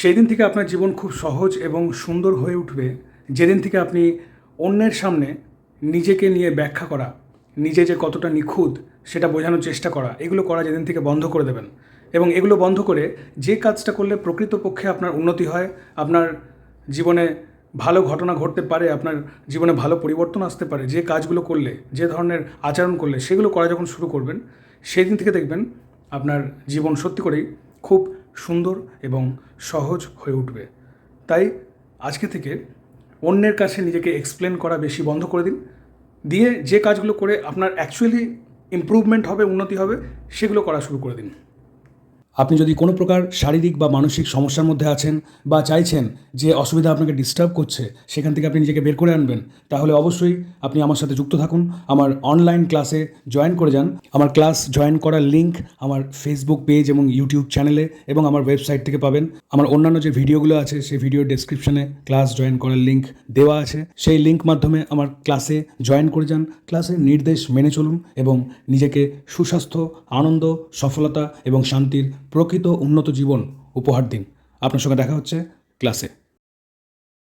সেই দিন থেকে আপনার জীবন খুব সহজ এবং সুন্দর হয়ে উঠবে যেদিন থেকে আপনি অন্যের সামনে নিজেকে নিয়ে ব্যাখ্যা করা, নিজে যে কতটা নিখুঁত সেটা বোঝানোর চেষ্টা করা, এগুলো করা যেদিন থেকে বন্ধ করে দেবেন। এবং এগুলো বন্ধ করে যে কাজটা করলে প্রকৃতপক্ষে আপনার উন্নতি হয়, আপনার জীবনে ভালো ঘটনা ঘটতে পারে, আপনার জীবনে ভালো পরিবর্তন আসতে পারে, যে কাজগুলো করলে, যে ধরনের আচরণ করলে সেগুলো করা যখন শুরু করবেন, সেই দিন থেকে দেখবেন আপনার জীবন সত্যি করেই খুব সুন্দর এবং সহজ হয়ে উঠবে। তাই আজকে থেকে অন্যের কাছে নিজেকে এক্সপ্লেন করা বেশি বন্ধ করে দিন, দিয়ে যে কাজগুলো করে আপনার অ্যাকচুয়ালি ইমপ্রুভমেন্ট হবে, উন্নতি হবে, সেগুলো করা শুরু করে দিন। আপনি যদি কোনো প্রকার শারীরিক বা মানসিক সমস্যার মধ্যে আছেন বা চাইছেন যে অসুবিধা আপনাকে ডিস্টার্ব করছে সেখান থেকে আপনি নিজেকে বের করে আনবেন, তাহলে অবশ্যই আপনি আমার সাথে যুক্ত থাকুন, আমার অনলাইন ক্লাসে জয়েন করে যান। আমার ক্লাস জয়েন করার লিঙ্ক আমার ফেসবুক পেজ এবং ইউটিউব চ্যানেলে এবং আমার ওয়েবসাইট থেকে পাবেন। আমার অন্যান্য যে ভিডিওগুলো আছে সেই ভিডিও ডেসক্রিপশনে ক্লাস জয়েন করার লিঙ্ক দেওয়া আছে, সেই লিঙ্ক মাধ্যমে আমার ক্লাসে জয়েন করে যান। ক্লাসের নির্দেশ মেনে চলুন এবং নিজেকে সুস্বাস্থ্য, আনন্দ, সফলতা এবং শান্তির প্রকৃত উন্নত জীবন উপহার দিন। আপনার সঙ্গে দেখা হচ্ছে ক্লাসে।